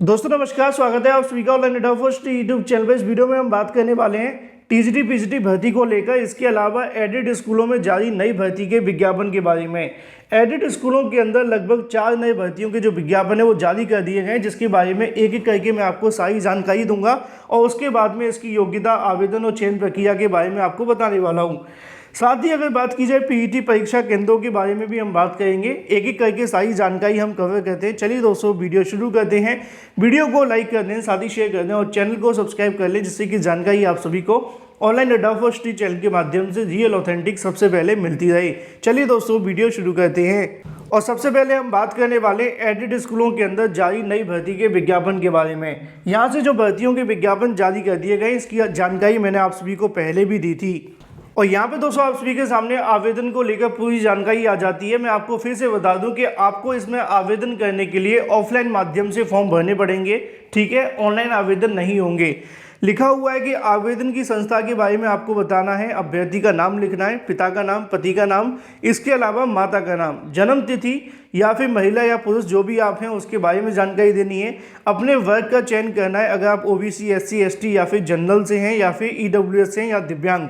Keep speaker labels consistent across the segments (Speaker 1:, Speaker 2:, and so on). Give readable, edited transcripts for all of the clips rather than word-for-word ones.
Speaker 1: दोस्तों नमस्कार, स्वागत है आप सभी का online data first YouTube channel पर। इस वीडियो में हम बात करने वाले हैं टीजीटी पीजीटी भर्ती को लेकर। इसके अलावा एडेड स्कूलों में जारी नई भर्ती के विज्ञापन के बारे में। एडेड स्कूलों के अंदर लगभग 4 नए भर्तियों के जो विज्ञापन है वो जारी कर दिए गए हैं, जिसके बारे में एक एक करके मैं आपको सारी जानकारी दूंगा और उसके बाद में इसकी योग्यता, आवेदन और चयन प्रक्रिया के बारे में आपको बताने वाला हूँ। साथ ही अगर बात की जाए पीईटी परीक्षा केंद्रों के बारे में भी हम बात करेंगे। एक एक करके सारी जानकारी हम कवर करते हैं। चलिए दोस्तों वीडियो शुरू करते हैं। वीडियो को लाइक कर दें, साथ ही शेयर कर दें और चैनल को सब्सक्राइब कर लें, जिससे कि जानकारी आप सभी को ऑनलाइन डेटा फर्स्ट चैनल के माध्यम से रियल ऑथेंटिक सबसे पहले मिलती रहे। चलिए दोस्तों वीडियो शुरू करते हैं और सबसे पहले हम बात करने वाले एडेड स्कूलों के अंदर जारी नई भर्ती के विज्ञापन के बारे में। यहाँ से जो भर्तियों के विज्ञापन जारी कर दिए गए, इसकी जानकारी मैंने आप सभी को पहले भी दी थी और यहाँ पे दोस्तों आप सभी के सामने आवेदन को लेकर पूरी जानकारी आ जाती है। मैं आपको फिर से बता दूं कि आपको इसमें आवेदन करने के लिए ऑफलाइन माध्यम से फॉर्म भरने पड़ेंगे, ठीक है। ऑनलाइन आवेदन नहीं होंगे। लिखा हुआ है कि आवेदन की संस्था के बारे में आपको बताना है, अभ्यर्थी का नाम लिखना है, पिता का नाम, पति का नाम, इसके अलावा माता का नाम, जन्म तिथि या फिर महिला या पुरुष जो भी आप हैं उसके बारे में जानकारी देनी है। अपने वर्ग का चयन करना है, अगर आप ओबीसी, एससी, एसटी या फिर जनरल से हैं या फिर ईडब्ल्यूएस से हैं या दिव्यांग।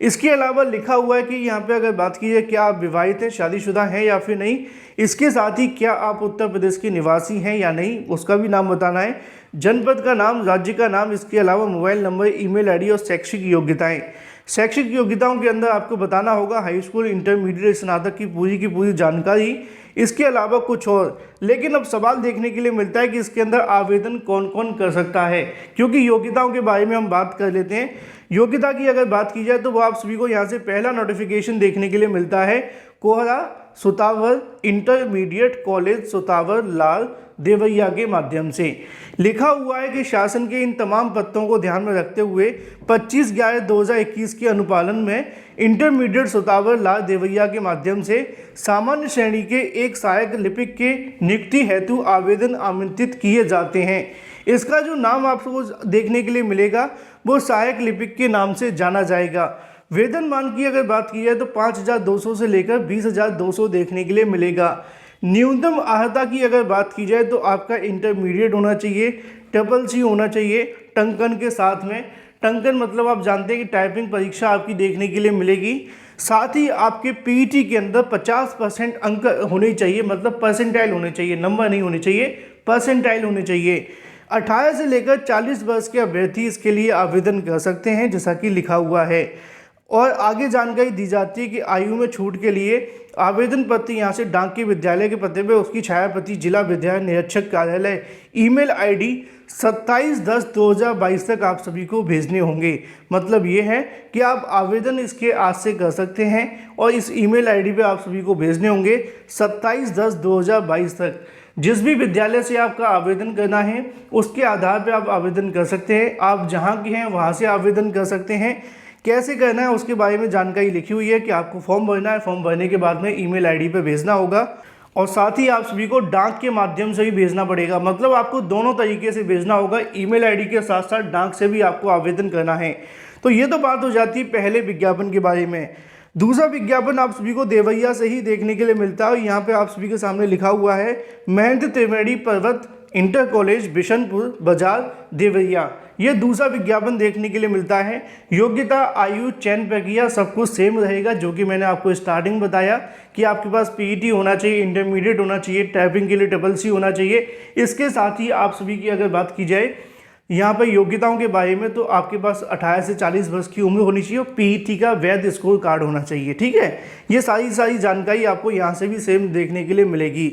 Speaker 1: इसके अलावा लिखा हुआ है कि यहाँ पे अगर बात की जाए क्या आप विवाहित हैं, शादीशुदा हैं या फिर नहीं। इसके साथ ही क्या आप उत्तर प्रदेश के निवासी हैं या नहीं, उसका भी नाम बताना है। जनपद का नाम, राज्य का नाम, इसके अलावा मोबाइल नंबर, ईमेल आईडी और शैक्षिक योग्यताएं। शैक्षिक योग्यताओं के अंदर आपको बताना होगा हाई स्कूल, इंटरमीडिएट, स्नातक की पूरी जानकारी। इसके अलावा कुछ और, लेकिन अब सवाल देखने के लिए मिलता है कि इसके अंदर आवेदन कौन कौन कर सकता है, क्योंकि योग्यताओं के बारे में हम बात कर लेते हैं। योग्यता की अगर बात की जाए तो वो आप सभी को यहाँ से पहला नोटिफिकेशन देखने के लिए मिलता है। कोहरा सुतावर इंटरमीडिएट कॉलेज सुतावर लाल देवैया के माध्यम से लिखा हुआ है कि शासन के इन तमाम पत्रों को ध्यान में रखते हुए 25/11/2021 के अनुपालन में इंटरमीडिएट सुतावर लाल देवैया के माध्यम से सामान्य श्रेणी के एक सहायक लिपिक के नियुक्ति हेतु आवेदन आमंत्रित किए जाते हैं। इसका जो नाम आपको देखने के लिए मिलेगा वो सहायक लिपिक के नाम से जाना जाएगा। वेतनमान की अगर बात की जाए तो 5,200 से लेकर 20,200 देखने के लिए मिलेगा। न्यूनतम अर्हता की अगर बात की जाए तो आपका इंटरमीडिएट होना चाहिए, CCC होना चाहिए टंकन के साथ में। टंकन मतलब आप जानते हैं कि टाइपिंग परीक्षा आपकी देखने के लिए मिलेगी। साथ ही आपके पीईटी के अंदर 50% अंक होने चाहिए, मतलब परसेंटाइल होने चाहिए, नंबर नहीं होने चाहिए, परसेंटाइल होने चाहिए। 18 से लेकर 40 वर्ष के अभ्यर्थी इसके लिए आवेदन कर सकते हैं, जैसा कि लिखा हुआ है। और आगे जानकारी दी जाती है कि आयु में छूट के लिए आवेदन पत्र यहाँ से डाक के विद्यालय के पते पे उसकी छायाप्रति जिला विद्यालय निरीक्षक कार्यालय, ईमेल आईडी 27/10/2022 तक आप सभी को भेजने होंगे। मतलब ये है कि आप आवेदन इसके आज से कर सकते हैं और इस ईमेल आईडी पे आप सभी को भेजने होंगे 27/10/2022 तक। जिस भी विद्यालय से आपका आवेदन करना है उसके आधार पर आप आवेदन कर सकते हैं। आप जहाँ के हैं वहाँ से आवेदन कर सकते हैं। कैसे करना है उसके बारे में जानकारी लिखी हुई है कि आपको फॉर्म भरना है, फॉर्म भरने के बाद में ईमेल आईडी पे भेजना होगा और साथ ही आप सभी को डाक के माध्यम से भी भेजना पड़ेगा। मतलब आपको दोनों तरीके से भेजना होगा, ईमेल आईडी के साथ साथ डाक से भी आपको आवेदन करना है। तो ये तो बात हो जाती है पहले विज्ञापन के बारे में। दूसरा विज्ञापन आप सभी को देवैया से ही देखने के लिए मिलता है। यहाँ पे आप सभी के सामने लिखा हुआ है महेंद्र त्रिवेणी पर्वत इंटर कॉलेज बिशनपुर बाजार देवैया। ये दूसरा विज्ञापन देखने के लिए मिलता है। योग्यता, आयु, चयन प्रक्रिया सब कुछ सेम रहेगा, जो कि मैंने आपको स्टार्टिंग बताया कि आपके पास पीईटी होना चाहिए, इंटरमीडिएट होना चाहिए, टाइपिंग के लिए CCC होना चाहिए। इसके साथ ही आप सभी की अगर बात की जाए यहाँ पर योग्यताओं के बारे में तो आपके पास 18 से 40 वर्ष की उम्र होनी चाहिए और पीईटी का वैध स्कोर कार्ड होना चाहिए, ठीक है। ये सारी जानकारी आपको यहाँ से भी सेम देखने के लिए मिलेगी।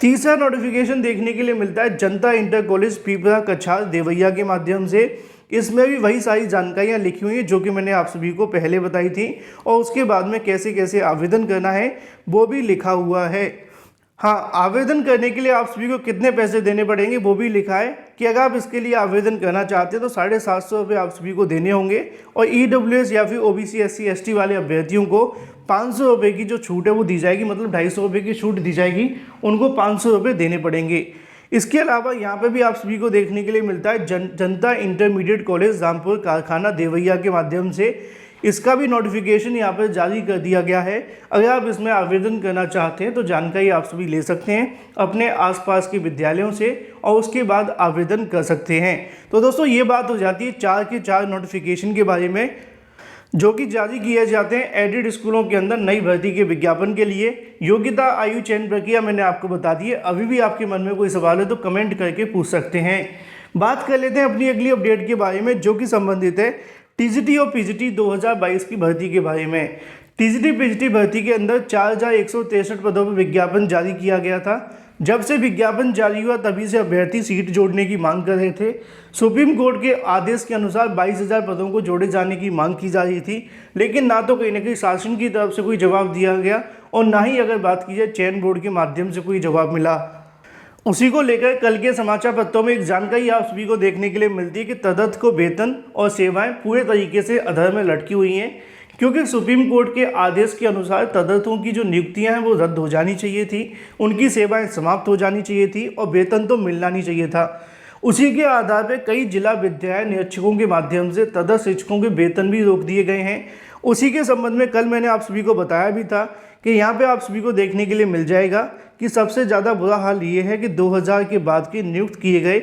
Speaker 1: तीसरा नोटिफिकेशन देखने के लिए मिलता है जनता इंटर कॉलेज पीपरा कछार देवैया के माध्यम से। इसमें भी वही सारी जानकारियाँ लिखी हुई हैं जो कि मैंने आप सभी को पहले बताई थी और उसके बाद में कैसे कैसे आवेदन करना है वो भी लिखा हुआ है। हाँ, आवेदन करने के लिए आप सभी को कितने पैसे देने पड़ेंगे वो भी लिखा है कि अगर आप इसके लिए आवेदन करना चाहते हैं तो 750 रुपये आप सभी को देने होंगे और ईडब्ल्यूएस या फिर ओबीसी, एससी, एसटी वाले अभ्यर्थियों को 500 रुपये की जो छूट है वो दी जाएगी, मतलब 250 रुपये की छूट दी जाएगी, उनको 500 रुपये देने पड़ेंगे। इसके अलावा यहाँ पे भी आप सभी को देखने के लिए मिलता है जनता इंटरमीडिएट कॉलेज रामपुर कारखाना देवैया के माध्यम से। इसका भी नोटिफिकेशन यहाँ पर जारी कर दिया गया है। अगर आप इसमें आवेदन करना चाहते हैं तो जानकारी आप सभी ले सकते हैं अपने आसपास के विद्यालयों से और उसके बाद आवेदन कर सकते हैं। तो दोस्तों ये बात हो जाती है 4 के 4 नोटिफिकेशन के बारे में जो कि जारी किए जाते हैं एडेड स्कूलों के अंदर नई भर्ती के विज्ञापन के लिए। योग्यता आयु चयन प्रक्रिया मैंने आपको बता दी है। अभी भी आपके मन में कोई सवाल है तो कमेंट करके पूछ सकते हैं। बात कर लेते हैं अपनी अगली अपडेट के बारे में जो कि संबंधित है टीजीटी और पीजीटी 2022 की भर्ती के बारे में। टीजीटी पीजीटी भर्ती के अंदर 4163 पदों पर विज्ञापन जारी किया गया था। जब से विज्ञापन जारी हुआ तभी से अभ्यर्थी सीट जोड़ने की मांग कर रहे थे। सुप्रीम कोर्ट के आदेश के अनुसार 22,000 पदों को जोड़े जाने की मांग की जा रही थी, लेकिन ना तो कहीं ना कहीं शासन की तरफ से कोई जवाब दिया गया और ना ही अगर बात की जाए चयन बोर्ड के माध्यम से कोई जवाब मिला। उसी को लेकर कल के समाचार पत्रों में एक जानकारी आप सभी को देखने के लिए मिलती है कि तदर्थ को वेतन और सेवाएं पूरे तरीके से अधर में लटकी हुई हैं, क्योंकि सुप्रीम कोर्ट के आदेश के अनुसार तदर्थों की जो नियुक्तियां हैं वो रद्द हो जानी चाहिए थी, उनकी सेवाएं समाप्त हो जानी चाहिए थी और वेतन तो मिलना नहीं चाहिए था। उसी के आधार पर कई जिला विद्यालय निरीक्षकों के माध्यम से तदर्थ शिक्षकों के वेतन भी रोक दिए गए हैं। उसी के संबंध में कल मैंने आप सभी को बताया भी था कि यहाँ पे आप सभी को देखने के लिए मिल जाएगा कि सबसे ज़्यादा बुरा हाल ये है कि 2000 के बाद के नियुक्त किए गए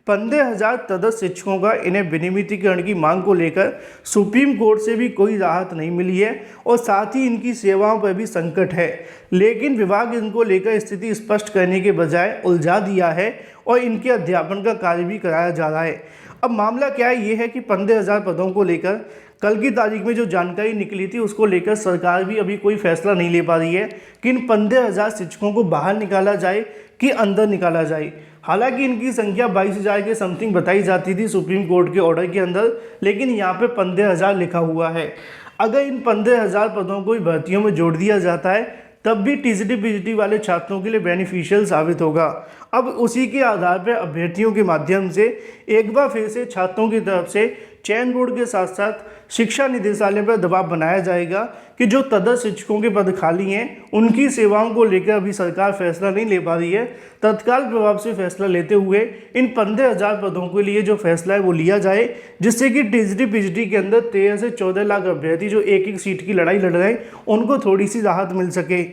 Speaker 1: 15,000 तदर्थ शिक्षकों का इन्हें विनियमितीकरण की मांग को लेकर सुप्रीम कोर्ट से भी कोई राहत नहीं मिली है और साथ ही इनकी सेवाओं पर भी संकट है। लेकिन विभाग इनको लेकर स्थिति स्पष्ट करने के बजाय उलझा दिया है और इनके अध्यापन का कार्य भी कराया जा रहा है। अब मामला क्या है, ये है कि 15,000 पदों को लेकर कल की तारीख में जो जानकारी निकली थी उसको लेकर सरकार भी अभी कोई फैसला नहीं ले पा रही है कि इन 15,000 शिक्षकों को बाहर निकाला जाए कि अंदर निकाला जाए। हालांकि इनकी संख्या 22,000 के समथिंग बताई जाती थी सुप्रीम कोर्ट के ऑर्डर के अंदर, लेकिन यहाँ पे 15,000 लिखा हुआ है। अगर इन 15,000 पदों को भर्तियों में जोड़ दिया जाता है तब भी टीजीटी पीजीटी वाले छात्रों के लिए बेनिफिशियल साबित होगा। अब उसी के आधार पर अभ्यर्थियों के माध्यम से एक बार फिर से छात्रों की तरफ से चयन बोर्ड के साथ साथ शिक्षा निदेशालय पर दबाव बनाया जाएगा कि जो तदर्थ शिक्षकों के पद खाली हैं उनकी सेवाओं को लेकर अभी सरकार फैसला नहीं ले पा रही है। तत्काल प्रभाव से फैसला लेते हुए इन 15,000 पदों के लिए जो फैसला है वो लिया जाए, जिससे कि टीजीटी पीजीटी के अंदर 13 से 14 लाख अभ्यर्थी जो एक एक सीट की लड़ाई लड़ रहे हैं उनको थोड़ी सी राहत मिल सके।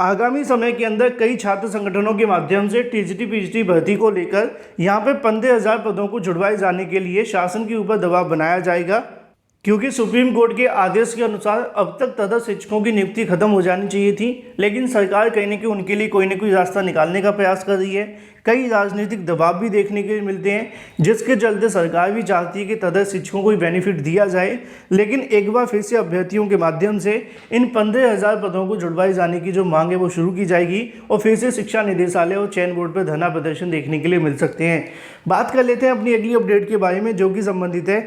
Speaker 1: आगामी समय के अंदर कई छात्र संगठनों के माध्यम से टीजीटी पीजीटी भर्ती को लेकर यहाँ पे 15,000 पदों को जुड़वाए जाने के लिए शासन के ऊपर दबाव बनाया जाएगा, क्योंकि सुप्रीम कोर्ट के आदेश के अनुसार अब तक तदर्थ शिक्षकों की नियुक्ति खत्म हो जानी चाहिए थी, लेकिन सरकार कहीं ना कहीं उनके लिए कोई ना कोई रास्ता निकालने का प्रयास कर रही है। कई राजनीतिक दबाव भी देखने के लिए मिलते हैं, जिसके चलते सरकार भी चाहती है कि तदर्थ शिक्षकों को भी बेनिफिट दिया जाए। लेकिन एक बार फिर से अभ्यर्थियों के माध्यम से इन 15,000 पदों को जुड़वाए जाने की जो मांग है वो शुरू की जाएगी और फिर से शिक्षा निदेशालय और चयन बोर्ड पर धरना प्रदर्शन देखने के लिए मिल सकते हैं। बात कर लेते हैं अपनी अगली अपडेट के बारे में जो कि संबंधित है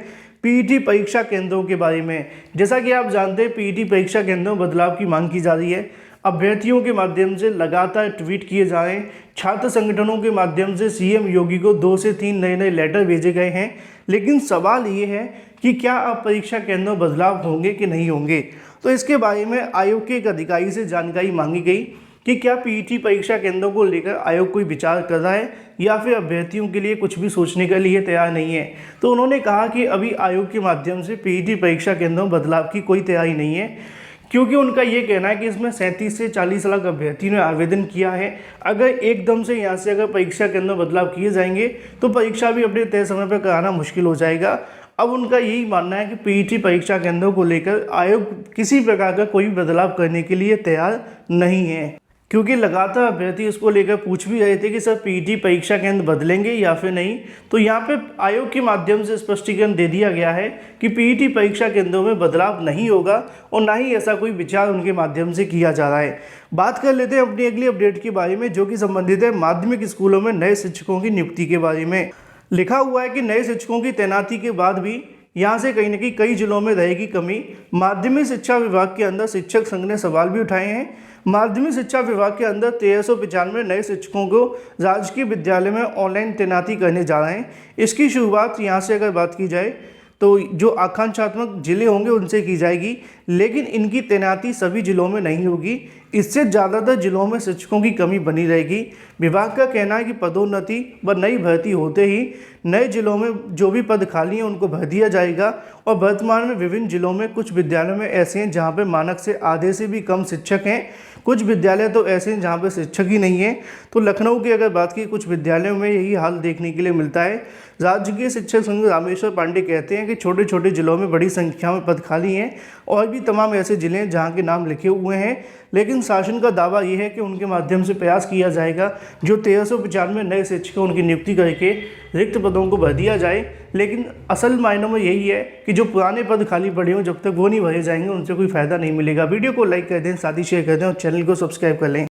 Speaker 1: पीईटी परीक्षा केंद्रों के बारे में। जैसा कि आप जानते हैं पीईटी परीक्षा केंद्रों में बदलाव की मांग की जा रही है। अभ्यर्थियों के माध्यम से लगातार ट्वीट किए जा रहे हैं। छात्र संगठनों के माध्यम से सीएम योगी को 2 से 3 नए लेटर भेजे गए हैं, लेकिन सवाल ये है कि क्या अब परीक्षा केंद्रों में बदलाव होंगे कि नहीं होंगे। तो इसके बारे में आयोग के एक अधिकारी से जानकारी मांगी गई कि क्या पीईटी परीक्षा केंद्रों को लेकर आयोग कोई विचार कर रहा है या फिर अभ्यर्थियों के लिए कुछ भी सोचने के लिए तैयार नहीं है। तो उन्होंने कहा कि अभी आयोग के माध्यम से पीईटी परीक्षा केंद्रों में बदलाव की कोई तैयारी नहीं है, क्योंकि उनका ये कहना है कि इसमें 37 से 40 लाख अभ्यर्थियों ने आवेदन किया है। अगर एकदम से यहाँ से अगर परीक्षा केंद्र में बदलाव किए जाएंगे तो परीक्षा भी अपने तय समय पर कराना मुश्किल हो जाएगा। अब उनका यही मानना है कि पीईटी परीक्षा केंद्रों को लेकर आयोग किसी प्रकार का कोई बदलाव करने के लिए तैयार नहीं है, क्योंकि लगातार अभ्यर्थी इसको लेकर पूछ भी रहे थे कि सर पीईटी परीक्षा केंद्र बदलेंगे या फिर नहीं। तो यहाँ पे आयोग के माध्यम से स्पष्टीकरण दे दिया गया है कि पीईटी परीक्षा केंद्रों में बदलाव नहीं होगा और ना ही ऐसा कोई विचार उनके माध्यम से किया जा रहा है। बात कर लेते हैं अपनी अगली अपडेट के बारे में जो कि संबंधित है माध्यमिक स्कूलों में नए शिक्षकों की नियुक्ति के बारे में। लिखा हुआ है कि नए शिक्षकों की तैनाती के बाद भी यहाँ से कहीं ना कहीं कई जिलों में रहेगी कमी। माध्यमिक शिक्षा विभाग के अंदर शिक्षक संघ ने सवाल भी उठाए हैं। माध्यमिक शिक्षा विभाग के अंदर 1395 नए शिक्षकों को राजकीय विद्यालय में ऑनलाइन तैनाती करने जा रहे हैं। इसकी शुरुआत यहाँ से अगर बात की जाए तो जो आकांक्षात्मक जिले होंगे उनसे की जाएगी, लेकिन इनकी तैनाती सभी जिलों में नहीं होगी। इससे ज़्यादातर जिलों में शिक्षकों की कमी बनी रहेगी। विभाग का कहना है कि पदोन्नति व नई भर्ती होते ही नए जिलों में जो भी पद खाली हैं उनको भर दिया जाएगा। और वर्तमान में विभिन्न जिलों में कुछ विद्यालयों में ऐसे हैं जहाँ पे मानक से आधे से भी कम शिक्षक हैं। कुछ विद्यालय तो ऐसे हैं जहाँ पे शिक्षक ही नहीं है। तो लखनऊ की अगर बात की, कुछ विद्यालयों में यही हाल देखने के लिए मिलता है। राजकीय शिक्षक संघ रामेश्वर पांडे कहते हैं कि छोटे छोटे जिलों में बड़ी संख्या में पद खाली हैं और भी तमाम ऐसे जिले हैं जहाँ के नाम लिखे हुए हैं, लेकिन शासन का दावा ये है कि उनके माध्यम से प्रयास किया जाएगा जो 1395 नए शिक्षकों उनकी नियुक्ति करके रिक्त पदों को भर दिया जाए। लेकिन असल मायनों में यही है कि जो पुराने पद खाली पड़े हों जब तक वो नहीं भरे जाएंगे उनसे कोई फ़ायदा नहीं मिलेगा। वीडियो को लाइक कर दें, साथ ही शेयर कर दें और चैनल को सब्सक्राइब कर लें।